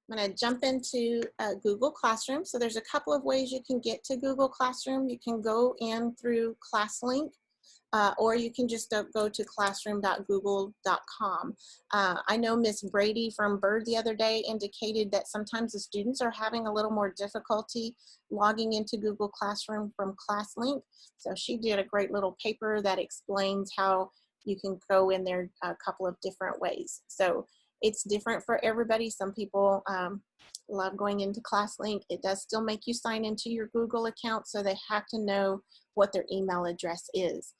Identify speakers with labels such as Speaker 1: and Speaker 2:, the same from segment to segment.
Speaker 1: I'm going to jump into Google Classroom. So there's a couple of ways you can get to Google Classroom. You can go in through ClassLink, or you can just go to classroom.google.com. I know Miss Brady from Bird the other day indicated that sometimes the students are having a little more difficulty logging into Google Classroom from ClassLink. So she did a great little paper that explains how you can go in there a couple of different ways. So it's different for everybody. Some people love going into ClassLink. It does still make you sign into your Google account, so they have to know what their email address is.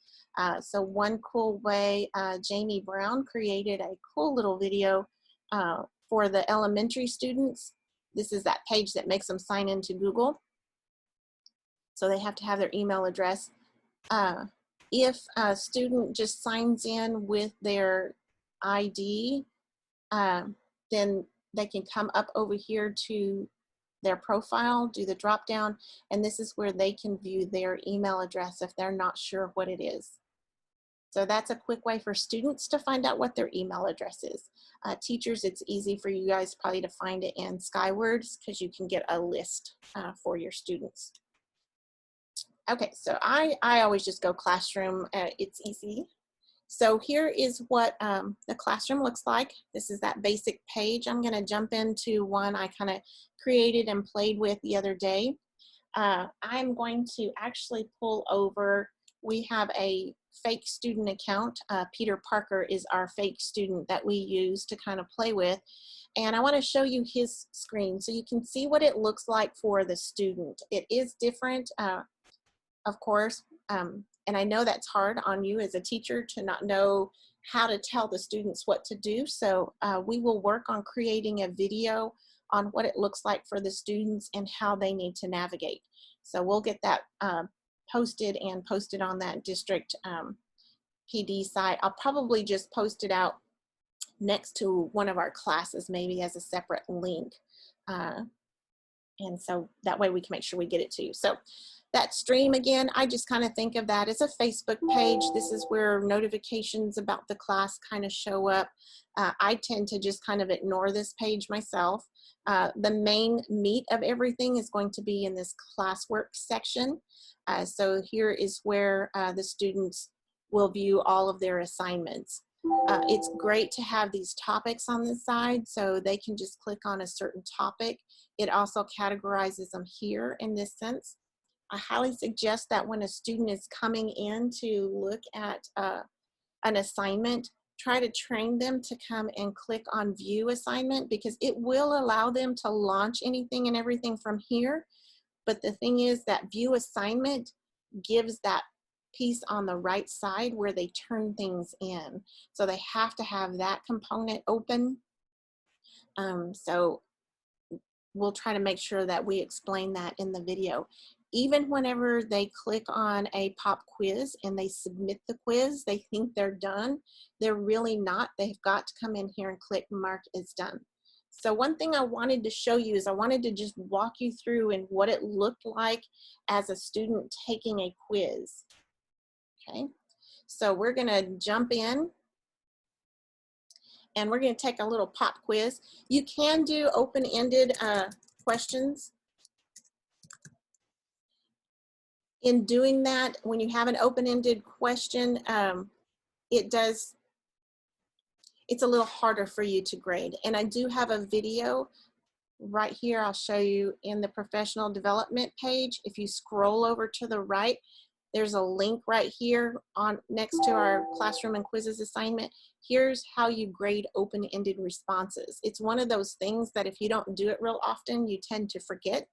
Speaker 1: So one cool way, Jamie Brown created a cool little video for the elementary students. This is that page that makes them sign into Google. So they have to have their email address. If a student just signs in with their ID, then they can come up over here to their profile, do the drop down, and this is where they can view their email address if they're not sure what it is. So that's a quick way for students to find out what their email address is. Teachers, it's easy for you guys probably to find it in Skywords because you can get a list for your students. Okay, so I always just go Classroom. It's easy. So here is what the classroom looks like. This is that basic page. I'm going to jump into one I kind of created and played with the other day. I'm going to actually pull over. We have a fake student account. Peter Parker is our fake student that we use to kind of play with. And I want to show you his screen so you can see what it looks like for the student. It is different, of course. And I know that's hard on you as a teacher to not know how to tell the students what to do. So we will work on creating a video on what it looks like for the students and how they need to navigate. So we'll get that posted on that district PD site. I'll probably just post it out next to one of our classes, maybe as a separate link. And so that way we can make sure we get it to you. So that stream, again, I just kind of think of that as a Facebook page. This is where notifications about the class kind of show up. I tend to just kind of ignore this page myself. The main meat of everything is going to be in this classwork section. So here is where the students will view all of their assignments. It's great to have these topics on the side so they can just click on a certain topic. It also categorizes them here in this sense. I highly suggest that when a student is coming in to look at an assignment, try to train them to come and click on view assignment, because it will allow them to launch anything and everything from here. But the thing is that view assignment gives that piece on the right side where they turn things in. So they have to have that component open. So we'll try to make sure that we explain that in the video. Even whenever they click on a pop quiz and they submit the quiz, they think they're done. They're really not. They've got to come in here and click mark as done. So one thing I wanted to show you is I wanted to just walk you through and what it looked like as a student taking a quiz. Okay, so we're gonna jump in and we're gonna take a little pop quiz. You can do open-ended questions. In doing that, when you have an open-ended question, it's a little harder for you to grade. And I do have a video right here. I'll show you in the professional development page. If you scroll over to the right, there's a link right here on next to our classroom and quizzes assignment. Here's how you grade open-ended responses. It's one of those things that if you don't do it real often, you tend to forget.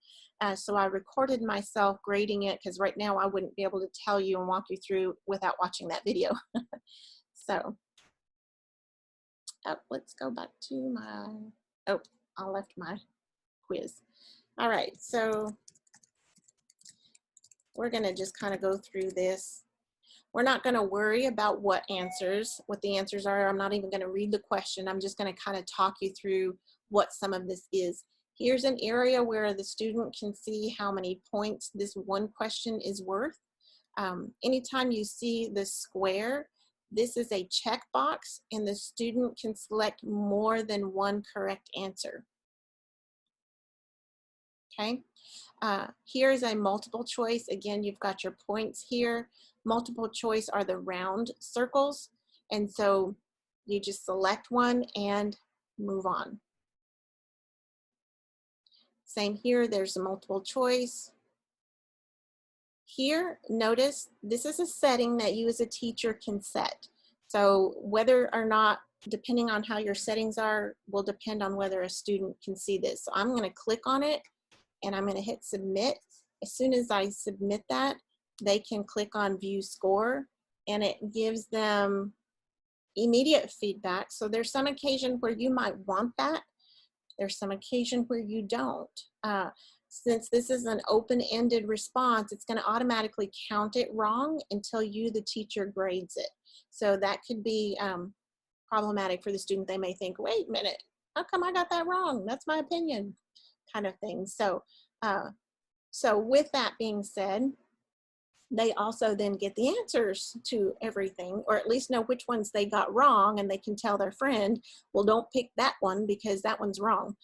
Speaker 1: So I recorded myself grading it because right now I wouldn't be able to tell you and walk you through without watching that video. So let's go back to my, I left my quiz. All right, so we're gonna just kind of go through this. We're not gonna worry about what the answers are. I'm not even gonna read the question. I'm just gonna kind of talk you through what some of this is. Here's an area where the student can see how many points this one question is worth. Anytime you see the square, this is a checkbox and the student can select more than one correct answer. okay? Here is a multiple choice. Again, you've got your points here. Multiple choice are the round circles. And so you just select one and move on. Same here, there's a multiple choice. Here, notice this is a setting that you as a teacher can set. So whether or not, depending on how your settings are, will depend on whether a student can see this. So I'm going to click on it and I'm going to hit submit. As soon as I submit that, they can click on view score and it gives them immediate feedback. So there's some occasion where you might want that. There's some occasion where you don't. Since this is an open-ended response, it's going to automatically count it wrong until you, the teacher, grades it. So that could be problematic for the student. They may think, wait a minute, how come I got that wrong? That's my opinion, kind of thing. So, so with that being said, they also then get the answers to everything, or at least know which ones they got wrong, and they can tell their friend, well, don't pick that one because that one's wrong.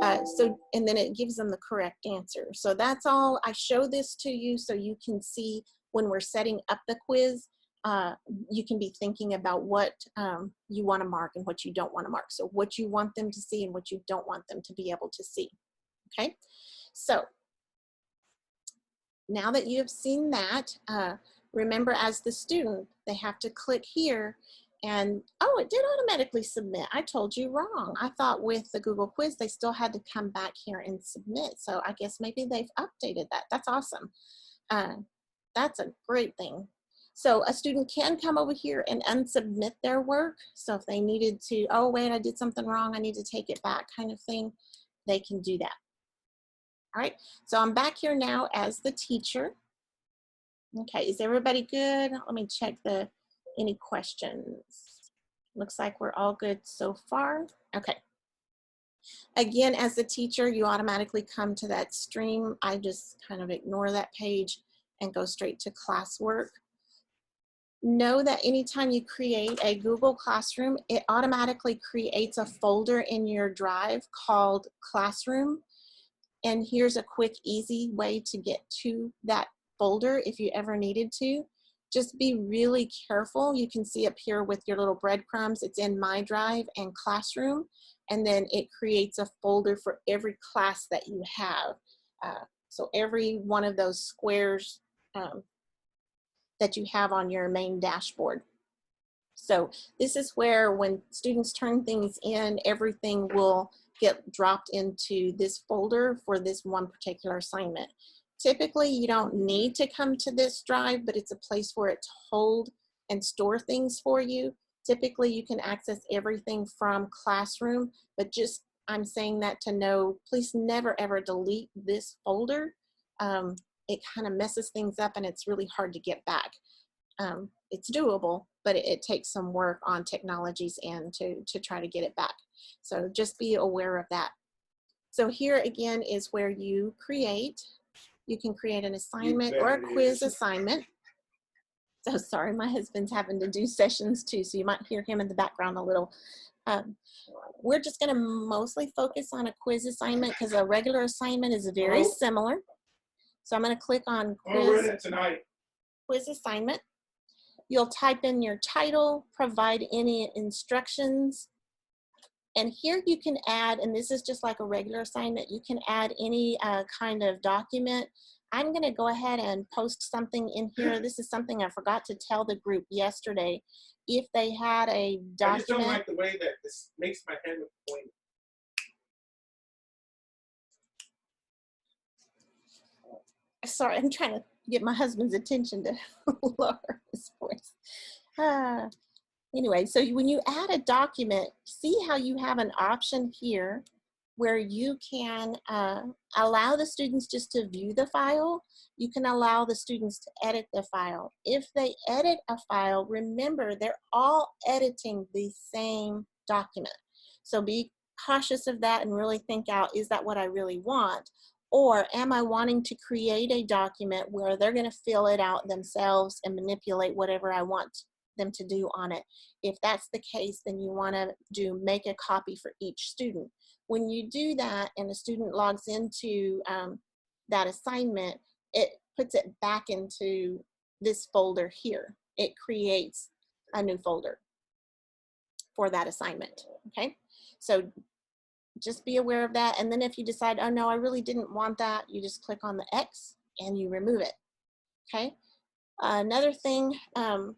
Speaker 1: And then it gives them the correct answer. So that's all. I show this to you so you can see when we're setting up the quiz, you can be thinking about what you want to mark and what you don't want to mark. So what you want them to see and what you don't want them to be able to see. Okay, so now that you have seen that, remember as the student, they have to click here and, oh, it did automatically submit. I told you wrong. I thought with the Google quiz, they still had to come back here and submit. So I guess maybe they've updated that. That's awesome. That's a great thing. So a student can come over here and unsubmit their work. So if they needed to, oh, wait, I did something wrong, I need to take it back kind of thing, they can do that. All right, so I'm back here now as the teacher. Okay, is everybody good? Let me check any questions. Looks like we're all good so far. Okay. Again, as the teacher, you automatically come to that stream. I just kind of ignore that page and go straight to classwork. Know that anytime you create a Google Classroom, it automatically creates a folder in your drive called Classroom. And here's a quick, easy way to get to that folder if you ever needed to. Just be really careful. You can see up here with your little breadcrumbs, it's in My Drive and Classroom. And then it creates a folder for every class that you have. So every one of those squares that you have on your main dashboard. So this is where when students turn things in, everything will get dropped into this folder for this one particular assignment. Typically, you don't need to come to this drive, but it's a place for it to hold and store things for you. Typically, you can access everything from Classroom, but just I'm saying that to know, please never ever delete this folder. It kind of messes things up and it's really hard to get back. It's doable, but it takes some work on technologies and to try to get it back. So just be aware of that. So here again is where you can create an assignment or a quiz assignment. So sorry, my husband's having to do sessions too, so you might hear him in the background a little. We're just gonna mostly focus on a quiz assignment because a regular assignment is very similar. So I'm gonna click on quiz assignment. You'll type in your title, provide any instructions, and here you can add, and this is just like a regular assignment, you can add any kind of document. I'm gonna go ahead and post something in here. This is something I forgot to tell the group yesterday. If they had a document. I just don't like the way that this makes my head look pointy. Sorry, I'm trying to get my husband's attention to lower his voice. Anyway, so when you add a document, see how you have an option here where you can allow the students just to view the file. You can allow the students to edit the file. If they edit a file, remember they're all editing the same document. So be cautious of that and really think out, is that what I really want? Or am I wanting to create a document where they're going to fill it out themselves and manipulate whatever I want them to do on it? If that's the case, then you want to make a copy for each student. When you do that and a student logs into that assignment, it puts it back into this folder here. It creates a new folder for that assignment, okay? So just be aware of that. And then if you decide, oh no, I really didn't want that, you just click on the X and you remove it, okay? Another thing, I'm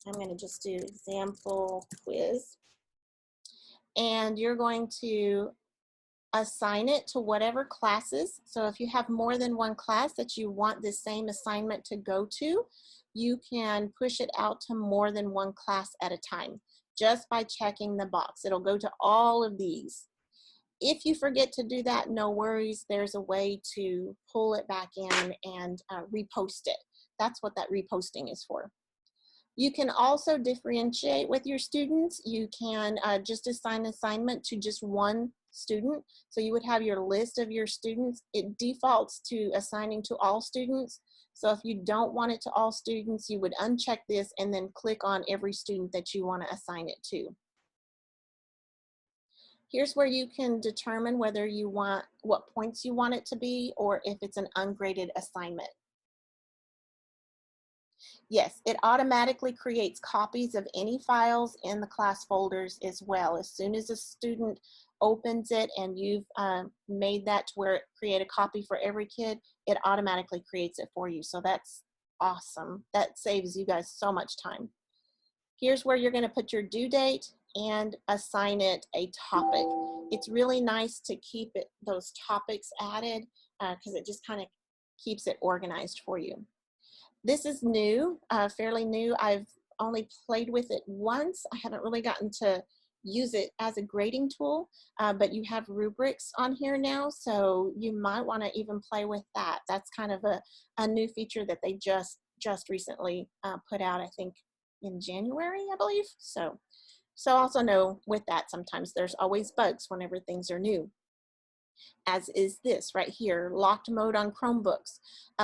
Speaker 1: gonna just do example quiz. And you're going to assign it to whatever classes. So if you have more than one class that you want this same assignment to go to, you can push it out to more than one class at a time just by checking the box. It'll go to all of these. If you forget to do that, no worries. There's a way to pull it back in and repost it. That's what that reposting is for. You can also differentiate with your students. You can just assign assignment to just one student. So you would have your list of your students. It defaults to assigning to all students. So if you don't want it to all students, you would uncheck this and then click on every student that you want to assign it to. Here's where you can determine whether you want, what points you want it to be, or if it's an ungraded assignment. Yes, it automatically creates copies of any files in the class folders as well. As soon as a student opens it and you've made that to where it create a copy for every kid, it automatically creates it for you. So that's awesome. That saves you guys so much time. Here's where you're going to put your due date and assign it a topic. It's really nice to keep it, those topics added because it just kind of keeps it organized for you. This is new, fairly new. I've only played with it once. I haven't really gotten to use it as a grading tool, but you have rubrics on here now, so you might want to even play with that. That's kind of a new feature that they just recently put out, I think in January, I believe. So also know with that, sometimes there's always bugs whenever things are new. As is this right here, locked mode on Chromebooks.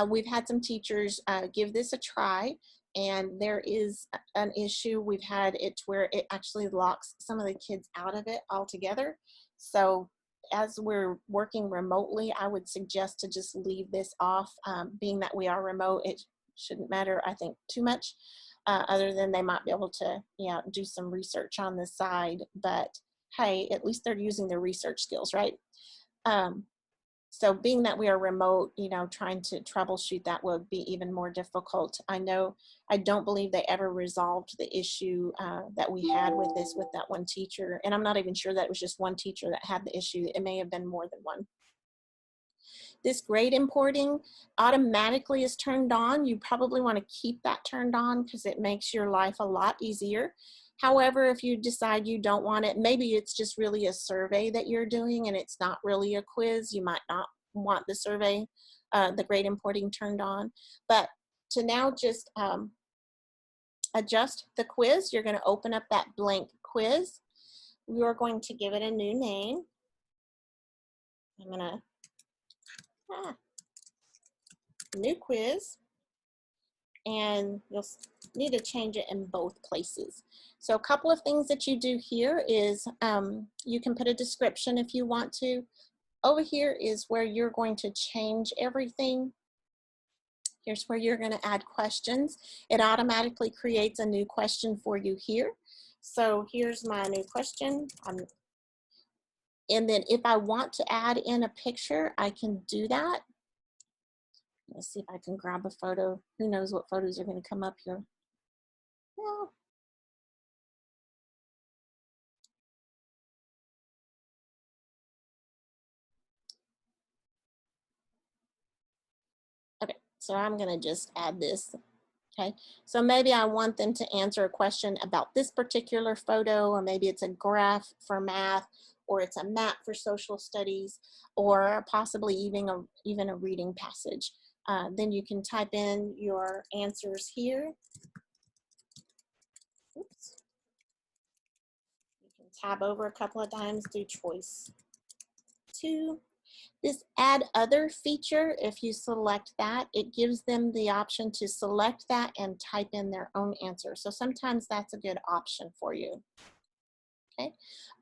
Speaker 1: We've had some teachers give this a try, and there is an issue. We've had it where it actually locks some of the kids out of it altogether. So as we're working remotely, I would suggest to just leave this off. Being that we are remote, it shouldn't matter, I think, too much, other than they might be able to, do some research on the side. But hey, at least they're using their research skills, right? So being that we are remote, trying to troubleshoot that would be even more difficult. I don't believe they ever resolved the issue that we had with this with that one teacher. And I'm not even sure that it was just one teacher that had the issue. It may have been more than one. This grade importing automatically is turned on. You probably want to keep that turned on because it makes your life a lot easier. However, if you decide you don't want it, maybe it's just really a survey that you're doing and it's not really a quiz, you might not want the survey, the grade importing turned on. But to now just adjust the quiz, you're going to open up that blank quiz. You're going to give it a new name. I'm going to new quiz, and you'll need to change it in both places. So a couple of things that you do here is you can put a description if you want to. Over here is where you're going to change everything. Here's where you're going to add questions. It automatically creates a new question for you here. So here's my new question. And then if I want to add in a picture, I can do that. Let's see if I can grab a photo. Who knows what photos are going to come up here. Well, okay, so I'm going to just add this. Okay, so maybe I want them to answer a question about this particular photo, or maybe it's a graph for math, or it's a map for social studies, or possibly even a reading passage. Then you can type in your answers here. Oops. You can tab over a couple of times, do choice 2. This add other feature, if you select that, it gives them the option to select that and type in their own answer. So sometimes that's a good option for you. Okay,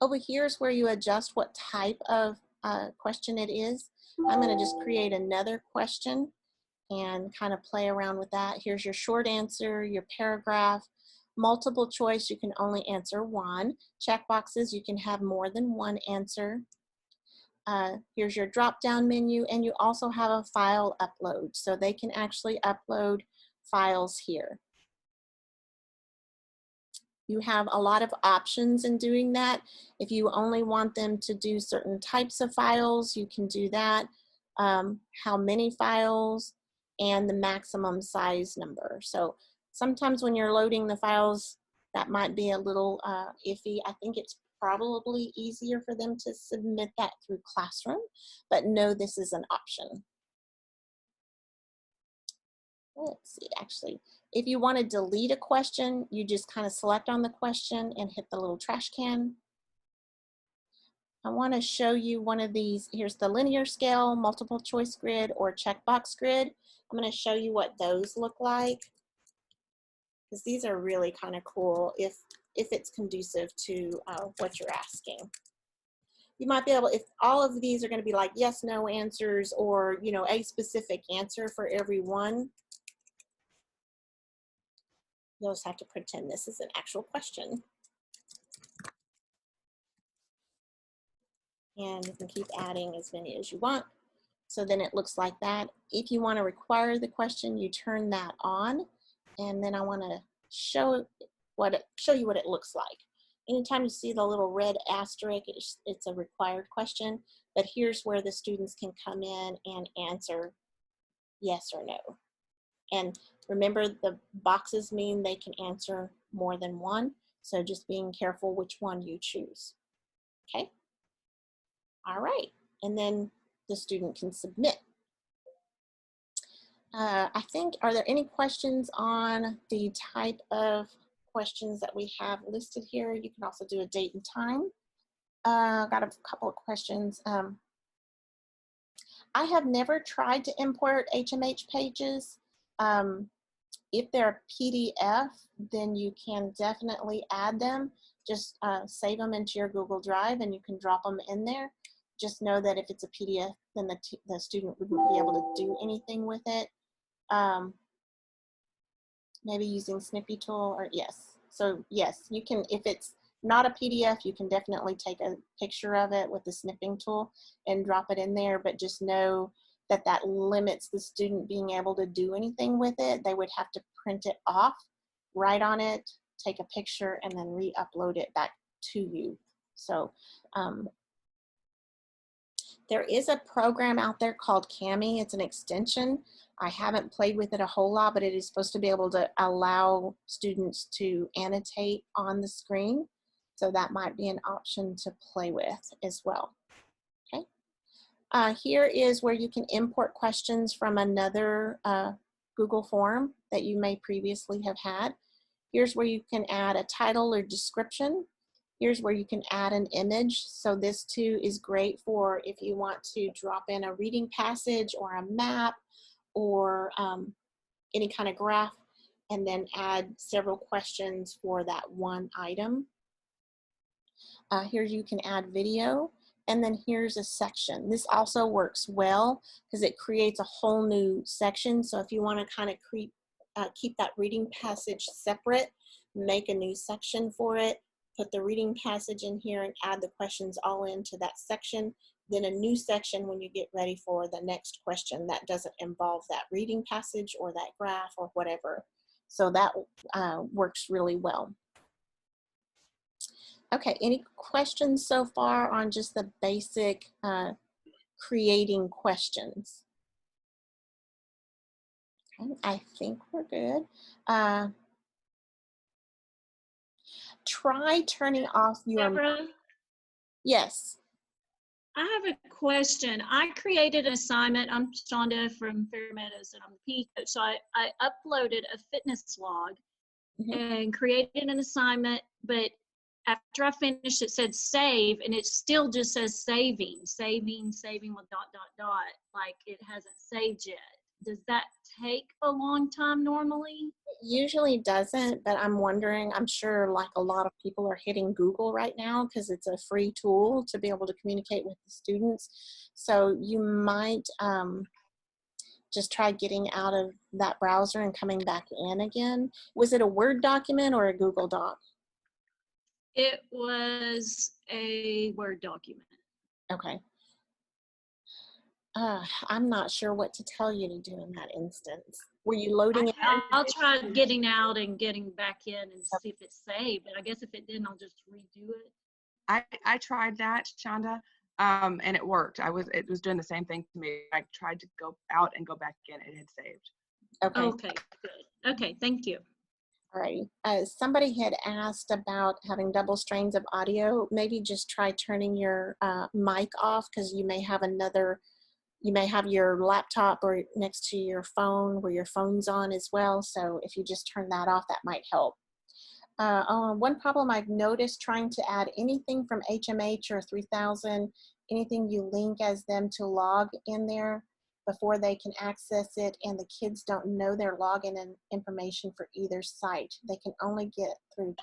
Speaker 1: over here is where you adjust what type of question it is. I'm going to just create another question and kind of play around with that. Here's your short answer, your paragraph. Multiple choice, you can only answer one. Check boxes, you can have more than one answer. Here's your drop-down menu, and you also have a file upload, so they can actually upload files here. You have a lot of options in doing that. If you only want them to do certain types of files, you can do that. How many files, and the maximum size number. So sometimes when you're loading the files, that might be a little iffy. I think it's probably easier for them to submit that through Classroom, but no, this is an option. Let's see, actually, if you want to delete a question, you just kind of select on the question and hit the little trash can. I want to show you one of these. Here's the linear scale, multiple choice grid, or checkbox grid. I'm going to show you what those look like, because these are really kind of cool if it's conducive to what you're asking. You might be able, if all of these are going to be like yes, no answers, or you know, a specific answer for every one, you'll just have to pretend this is an actual question. And you can keep adding as many as you want. So then it looks like that. If you want to require the question, you turn that on. And then I want to show you what it looks like. Anytime you see the little red asterisk, it's a required question. But here's where the students can come in and answer yes or no. And remember, the boxes mean they can answer more than one. So just being careful which one you choose. Okay. All right. And then the student can submit. I think, are there any questions on the type of questions that we have listed here? You can also do a date and time. Got a couple of questions. I have never tried to import HMH pages. If they're PDF, then you can definitely add them. Just save them into your Google Drive and you can drop them in there. Just know that if it's a PDF, then the student wouldn't be able to do anything with it. Maybe using Snippy tool, or yes. So yes, you can, if it's not a PDF, you can definitely take a picture of it with the snipping tool and drop it in there, but just know that that limits the student being able to do anything with it. They would have to print it off, write on it, take a picture, and then re-upload it back to you. So there is a program out there called Cami. It's an extension. I haven't played with it a whole lot, but it is supposed to be able to allow students to annotate on the screen. So that might be an option to play with as well. Okay. Here is where you can import questions from another Google form that you may previously have had. Here's where you can add a title or description. Here's where you can add an image. So this too is great for if you want to drop in a reading passage or a map or any kind of graph, and then add several questions for that one item. Here you can add video, and then here's a section. This also works well because it creates a whole new section. So if you want to kind of keep that reading passage separate, make a new section for it, put the reading passage in here and add the questions all into that section, then a new section when you get ready for the next question that doesn't involve that reading passage or that graph or whatever. So that works really well. Okay, any questions so far on just the basic creating questions? Okay, I think we're good. Try turning off your...
Speaker 2: Deborah?
Speaker 1: Yes.
Speaker 2: I have a question. I created an assignment. I'm Shonda from Fair Meadows, and I'm the PE coach. So I uploaded a fitness log and created an assignment, but after I finished, it said save, and it still just says saving with ... Like it hasn't saved yet. does that take a long time normally?
Speaker 1: Usually doesn't, but I'm wondering, I'm sure like a lot of people are hitting Google right now because it's a free tool to be able to communicate with the students. So you might just try getting out of that browser and coming back in again. Was it a Word document or a Google Doc?
Speaker 2: It was a Word document.
Speaker 1: Okay. I'm not sure what to tell you to do in that instance. Were you loading it?
Speaker 2: I'll try getting out and getting back in and see if it's saved, but I guess if it didn't, I'll just redo it.
Speaker 3: I tried that, Shonda, and it worked. It was doing the same thing to me. I tried to go out and go back in. It had saved.
Speaker 1: Okay.
Speaker 2: Okay, good. Okay, thank you.
Speaker 1: All right. Somebody had asked about having double strains of audio. Maybe just try turning your mic off because you may have your laptop or next to your phone where your phone's on as well. So if you just turn that off, that might help. One problem I've noticed trying to add anything from HMH or 3000, anything you link as them to log in there before they can access it, and the kids don't know their login and information for either site. They can only get through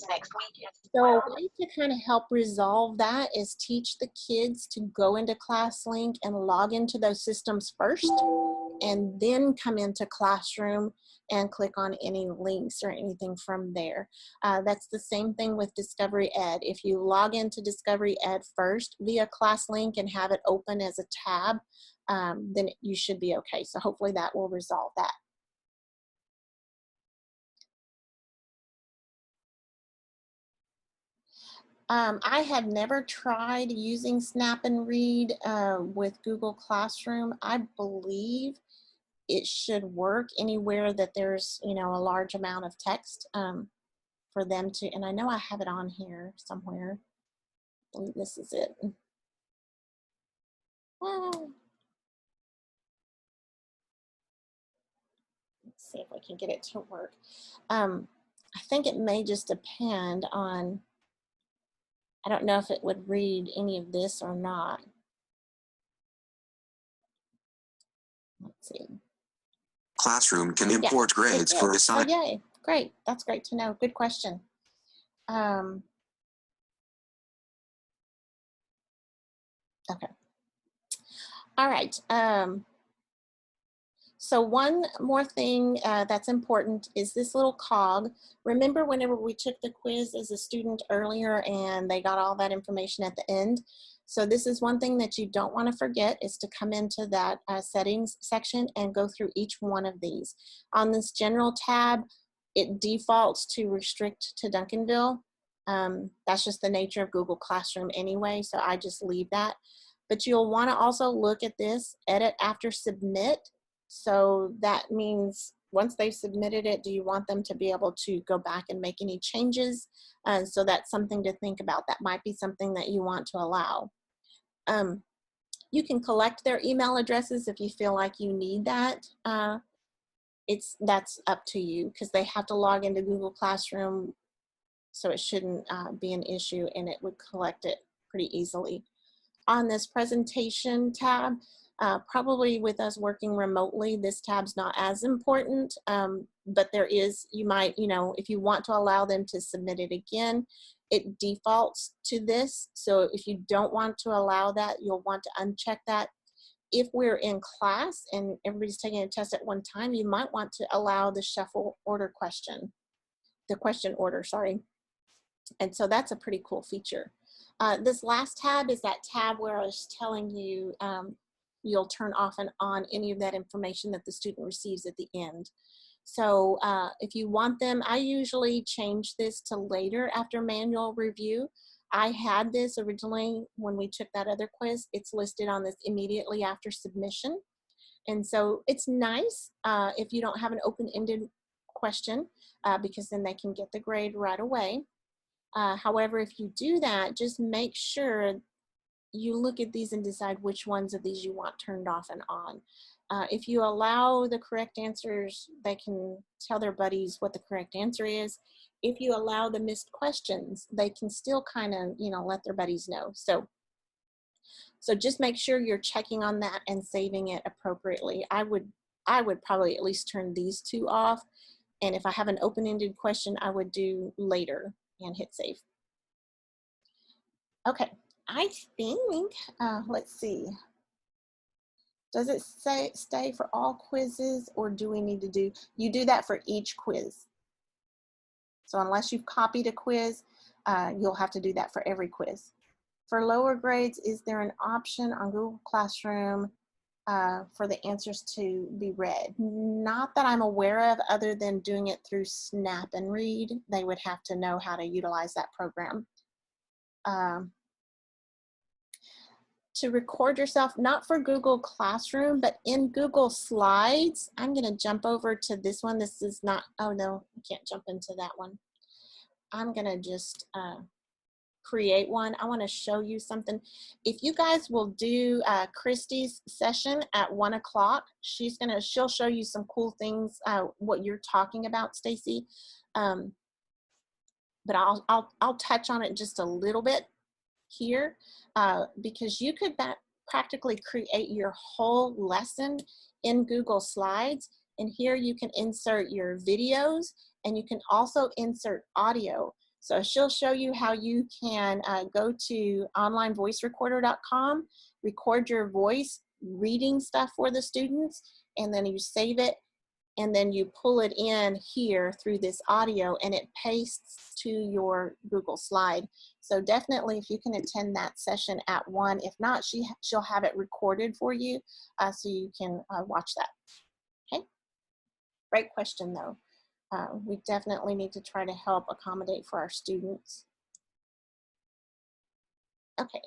Speaker 1: next week. So a way to kind of help resolve that is teach the kids to go into ClassLink and log into those systems first, and then come into Classroom and click on any links or anything from there. That's the same thing with Discovery Ed. If you log into Discovery Ed first via ClassLink and have it open as a tab, then you should be okay. So hopefully that will resolve that. I have never tried using Snap and Read with Google Classroom. I believe it should work anywhere that there's, a large amount of text for them to, and I know I have it on here somewhere. I believe this is it. Let's see if we can get it to work. I think it may just depend on, I don't know if it would read any of this or not. Let's see.
Speaker 4: Classroom can import grades for assignment.
Speaker 1: Oh, yay. Great. That's great to know. Good question. Okay. All right. So one more thing that's important is this little cog. Remember whenever we took the quiz as a student earlier and they got all that information at the end? So this is one thing that you don't want to forget, is to come into that settings section and go through each one of these. On this general tab, it defaults to restrict to Duncanville. That's just the nature of Google Classroom anyway, so I just leave that. But you'll want to also look at this, edit after submit. So that means once they've submitted it, do you want them to be able to go back and make any changes? So that's something to think about. That might be something that you want to allow. You can collect their email addresses if you feel like you need that. That's up to you because they have to log into Google Classroom, so it shouldn't be an issue, and it would collect it pretty easily. On this presentation tab, probably with us working remotely, this tab's not as important, but there is, you might, if you want to allow them to submit it again, it defaults to this. So if you don't want to allow that, you'll want to uncheck that. If we're in class and everybody's taking a test at one time, you might want to allow the shuffle order question, the question order, sorry. And so that's a pretty cool feature. This last tab is that tab where I was telling you you'll turn off and on any of that information that the student receives at the end. So if you want them, I usually change this to later after manual review. I had this originally when we took that other quiz. It's listed on this immediately after submission. And so it's nice if you don't have an open-ended question because then they can get the grade right away. However, if you do that, just make sure you look at these and decide which ones of these you want turned off and on. If you allow the correct answers, they can tell their buddies what the correct answer is. If you allow the missed questions, they can still kind of, let their buddies know. So just make sure you're checking on that and saving it appropriately. I would I would probably at least turn these two off. And if I have an open-ended question, I would do later and hit save. Okay, I think, let's see. Does it say stay for all quizzes, or do we need to do, you do that for each quiz. So unless you've copied a quiz, you'll have to do that for every quiz. For lower grades, is there an option on Google Classroom for the answers to be read? Not that I'm aware of, other than doing it through Snap and Read. They would have to know how to utilize that program. To record yourself, not for Google Classroom, but in Google Slides. I'm going to jump over to this one. This is not, oh no, I can't jump into that one. I'm going to just create one. I want to show you something. If you guys will do Christy's session at 1 o'clock, she'll show you some cool things, what you're talking about, Stacy. But I'll touch on it just a little bit here, because you could practically create your whole lesson in Google Slides. And here you can insert your videos, and you can also insert audio. So she'll show you how you can go to onlinevoicerecorder.com, record your voice reading stuff for the students, and then you save it, and then you pull it in here through this audio, and it pastes to your Google slide. So definitely, if you can attend that session at 1, if not, she'll have it recorded for you, so you can watch that. Okay, great question though. We definitely need to try to help accommodate for our students. Okay.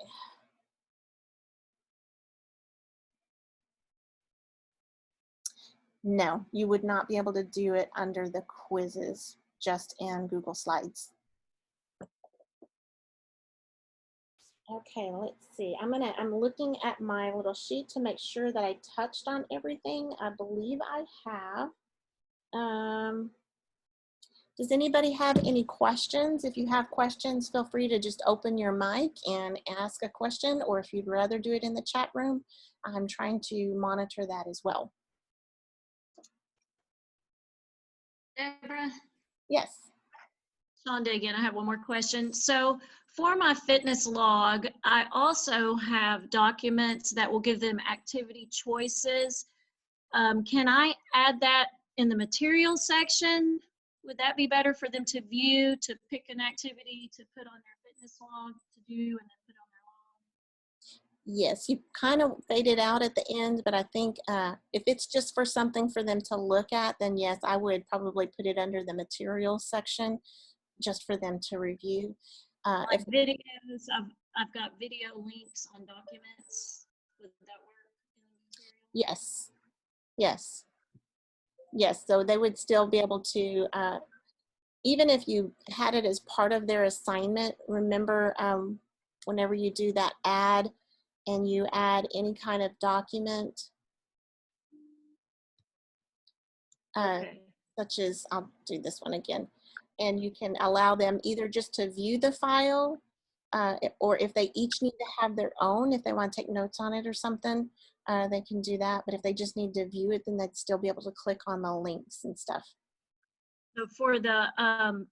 Speaker 1: No, you would not be able to do it under the quizzes, just in Google Slides. Okay, let's see. I'm looking at my little sheet to make sure that I touched on everything. I believe I have. Does anybody have any questions? If you have questions, feel free to just open your mic and ask a question, or if you'd rather do it in the chat room, I'm trying to monitor that as well.
Speaker 2: Deborah?
Speaker 1: Yes.
Speaker 2: Shonda again, I have one more question. So for my fitness log, I also have documents that will give them activity choices. Can I add that in the materials section? Would that be better for them to view, to pick an activity to put on their fitness log to do and then put on their log?
Speaker 1: Yes, you kind of fade it out at the end, but I think if it's just for something for them to look at, then yes, I would probably put it under the materials section just for them to review.
Speaker 2: Like videos, I've got video links on documents. Would that work in the material?
Speaker 1: Yes, yes. Yes, so they would still be able to, even if you had it as part of their assignment, remember whenever you do that add and you add any kind of document,
Speaker 2: Okay.
Speaker 1: such as, I'll do this one again, and you can allow them either just to view the file, or if they each need to have their own, if they want to take notes on it or something, they can do that. But if they just need to view it, then they'd still be able to click on the links and stuff.
Speaker 2: So for the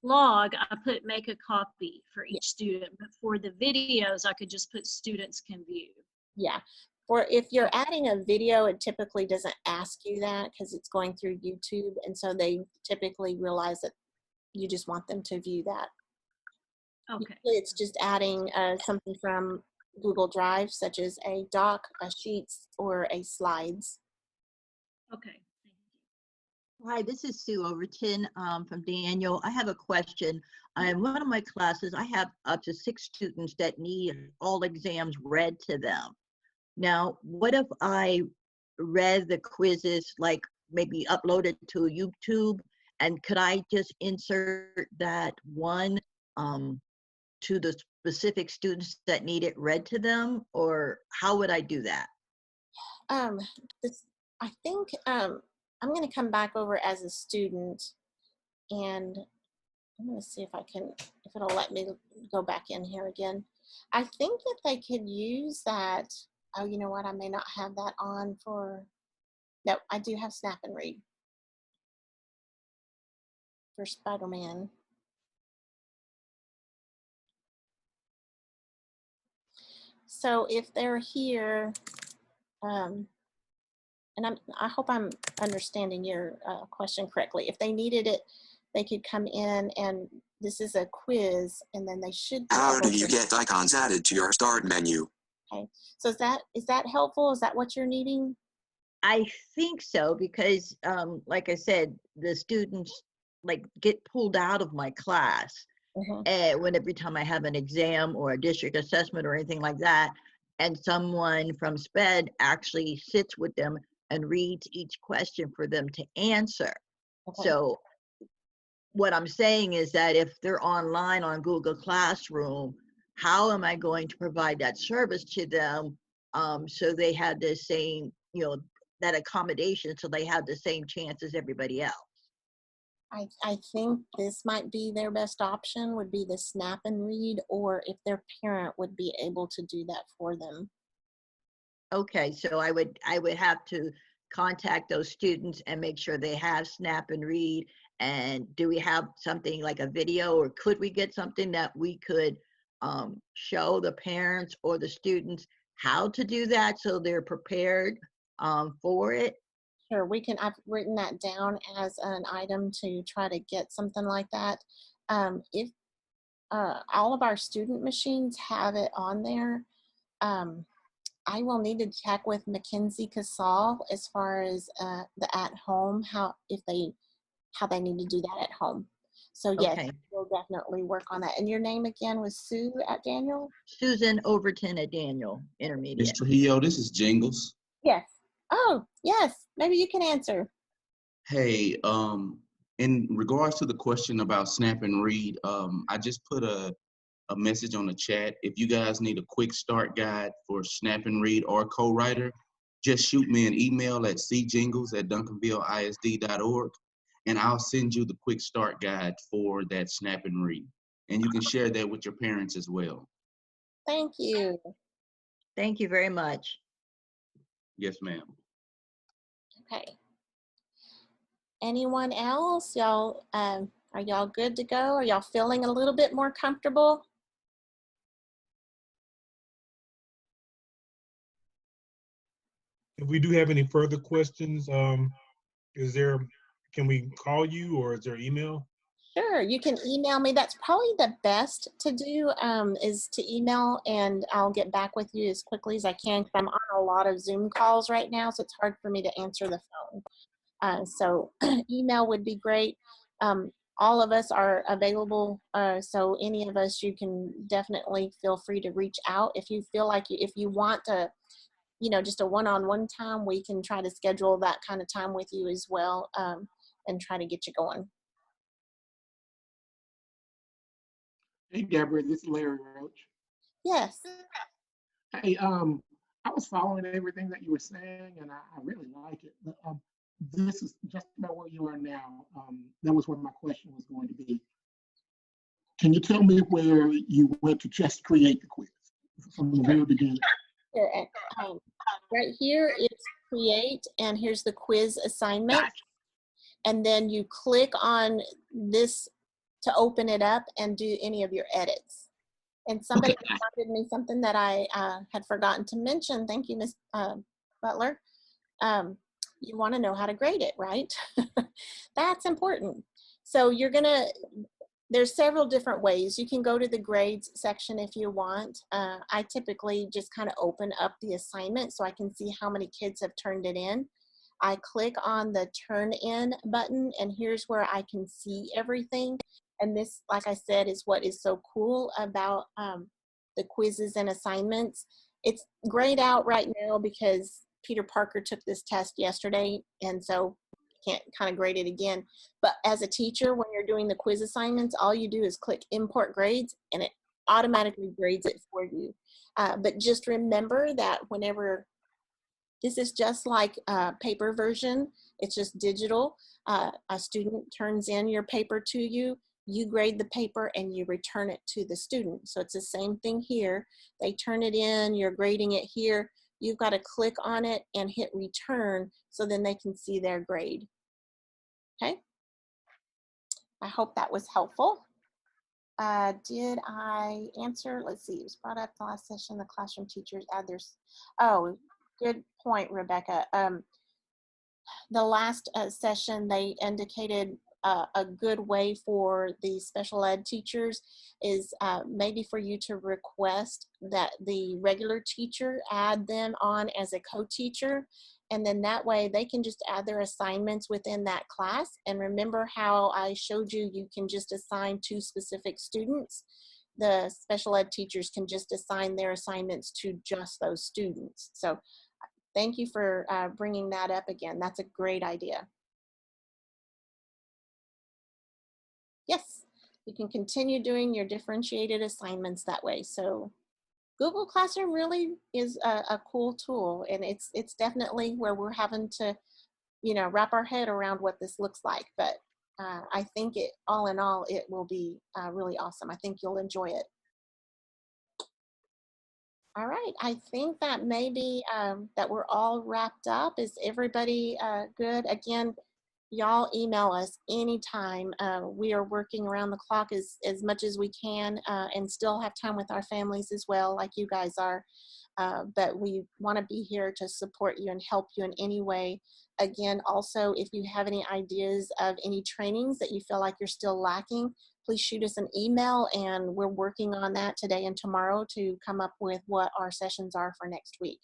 Speaker 2: log, I put make a copy for each student, but for the videos, I could just put students can view.
Speaker 1: Yeah. For if you're adding a video, it typically doesn't ask you that because it's going through YouTube. And so they typically realize that you just want them to view that.
Speaker 2: Okay.
Speaker 1: Usually it's just adding something from Google Drive, such as a doc, a sheets, or a slides.
Speaker 2: Okay. Thank you.
Speaker 5: Hi, this is Sue Overton from Daniel. I have a question. In one of my classes, I have up to 6 students that need all exams read to them. Now, what if I read the quizzes, like maybe uploaded to YouTube, and could I just insert that one to the specific students that need it read to them, or how would I do that?
Speaker 1: I think I'm going to come back over as a student, and I'm going to see if it'll let me go back in here again. I think that they could use that. Oh, you know what? I may not have that on for, No, I do have Snap and Read for Spider-Man. So if they're here, and I hope I'm understanding your question correctly. If they needed it, they could come in, and this is a quiz, and then they should be
Speaker 4: How
Speaker 1: able
Speaker 4: do you
Speaker 1: to.
Speaker 4: get icons added to your start menu?
Speaker 1: Okay, so is that helpful? Is that what you're needing?
Speaker 5: I think so, because like I said, the students like get pulled out of my class when every time I have an exam or a district assessment or anything like that, and someone from SPED actually sits with them and reads each question for them to answer.
Speaker 1: Okay.
Speaker 5: So what I'm saying is that if they're online on Google Classroom, how am I going to provide that service to them so they have the same, that accommodation, so they have the same chance as everybody else?
Speaker 1: I think this might be their best option, would be the Snap and Read, or if their parent would be able to do that for them.
Speaker 5: Okay, so I would have to contact those students and make sure they have Snap and Read. And do we have something like a video, or could we get something that we could show the parents or the students how to do that so they're prepared for it?
Speaker 1: Sure, I've written that down as an item to try to get something like that. If all of our student machines have it on there, I will need to check with Mackenzie Casal as far as the at-home, how they need to do that at home. So yes,
Speaker 5: Okay.
Speaker 1: we'll definitely work on that. And your name again was Sue at Daniel?
Speaker 5: Susan Overton at Daniel Intermediate.
Speaker 6: Ms. Trujillo, this is Jingles.
Speaker 1: Yes. Oh, yes. Maybe you can answer.
Speaker 6: Hey, in regards to the question about Snap and Read, I just put a message on the chat. If you guys need a quick start guide for Snap and Read or co-writer, just shoot me an email at cjingles@duncanvilleisd.org, and I'll send you the quick start guide for that Snap and Read. And you can share that with your parents as well.
Speaker 1: Thank you.
Speaker 5: Thank you very much.
Speaker 6: Yes, ma'am.
Speaker 1: Okay. Anyone else? Y'all, are y'all good to go? Are y'all feeling a little bit more comfortable?
Speaker 7: If we do have any further questions, can we call you, or is there email?
Speaker 1: Sure, you can email me. That's probably the best to do, is to email, and I'll get back with you as quickly as I can, because I'm on a lot of Zoom calls right now, so it's hard for me to answer the phone. So email would be great. All of us are available, so any of us, you can definitely feel free to reach out. If you feel like if you want to, just a one-on-one time, we can try to schedule that kind of time with you as well, and try to get you going.
Speaker 8: Hey, Deborah, this is Larry Roach.
Speaker 1: Yes.
Speaker 8: Hey, I was following everything that you were saying, and I really like it. But, this is just about where you are now. That was what my question was going to be. Can you tell me where you went to just create the quiz from the very beginning?
Speaker 1: Sure. Right here is create, and here's the quiz assignment.
Speaker 8: Gotcha.
Speaker 1: And then you click on this to open it up and do any of your edits. And somebody reminded me something that I had forgotten to mention. Thank you, Ms. Butler. You want to know how to grade it, right? That's important. So there's several different ways. You can go to the grades section if you want. I typically just kind of open up the assignment so I can see how many kids have turned it in. I click on the turn in button, and here's where I can see everything. And this, like I said, is what is so cool about the quizzes and assignments. It's grayed out right now because Peter Parker took this test yesterday, and so can't kind of grade it again. But as a teacher, when you're doing the quiz assignments, all you do is click import grades, and it automatically grades it for you. But just remember that whenever, this is just like a paper version, it's just digital. A student turns in your paper to you, you grade the paper, and you return it to the student. So it's the same thing here. They turn it in, you're grading it here. you've got to click on it and hit return so then they can see their grade. Okay, I hope that was helpful. Did I answer? Let's see, it was brought up the last session, the classroom teachers add their, oh, good point, Rebecca. The last session, they indicated a good way for the special ed teachers is maybe for you to request that the regular teacher add them on as a co-teacher. And then that way they can just add their assignments within that class. And remember how I showed you, you can just assign 2 specific students. The special ed teachers can just assign their assignments to just those students. So thank you for bringing that up again. That's a great idea. Yes, you can continue doing your differentiated assignments that way. So Google Classroom really is a cool tool, and it's definitely where we're having to, you know, wrap our head around what this looks like. But I think it, all in all, it will be really awesome. I think you'll enjoy it. All right, I think that maybe that we're all wrapped up. Is everybody good? Again, y'all email us anytime. We are working around the clock as much as we can and still have time with our families as well, like you guys are. But we want to be here to support you and help you in any way. Again, also, if you have any ideas of any trainings that you feel like you're still lacking, please shoot us an email, and we're working on that today and tomorrow to come up with what our sessions are for next week.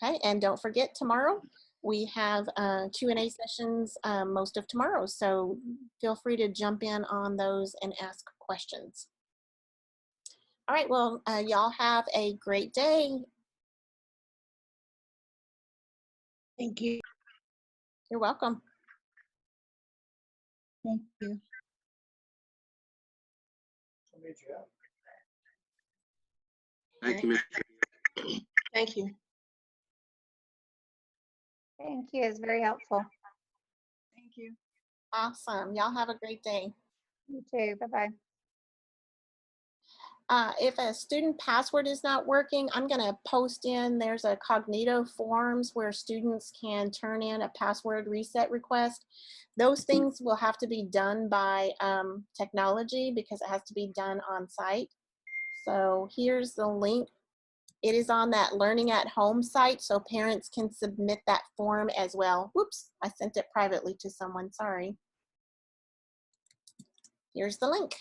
Speaker 1: Okay, and don't forget, tomorrow we have Q&A sessions most of tomorrow, so feel free to jump in on those and ask questions. All right, well, y'all have a great day.
Speaker 5: Thank you.
Speaker 1: You're welcome.
Speaker 5: Thank you.
Speaker 4: Thank you.
Speaker 9: Thank you.
Speaker 10: Thank you. It's very helpful.
Speaker 5: Thank you.
Speaker 1: Awesome. Y'all have a great day.
Speaker 10: You too. Bye-bye.
Speaker 1: If a student password is not working, I'm going to post in, there's a Cognito forms where students can turn in a password reset request. Those things will have to be done by technology because it has to be done on site. So here's the link. It is on that Learning at Home site, so parents can submit that form as well. Whoops, I sent it privately to someone, sorry. Here's the link.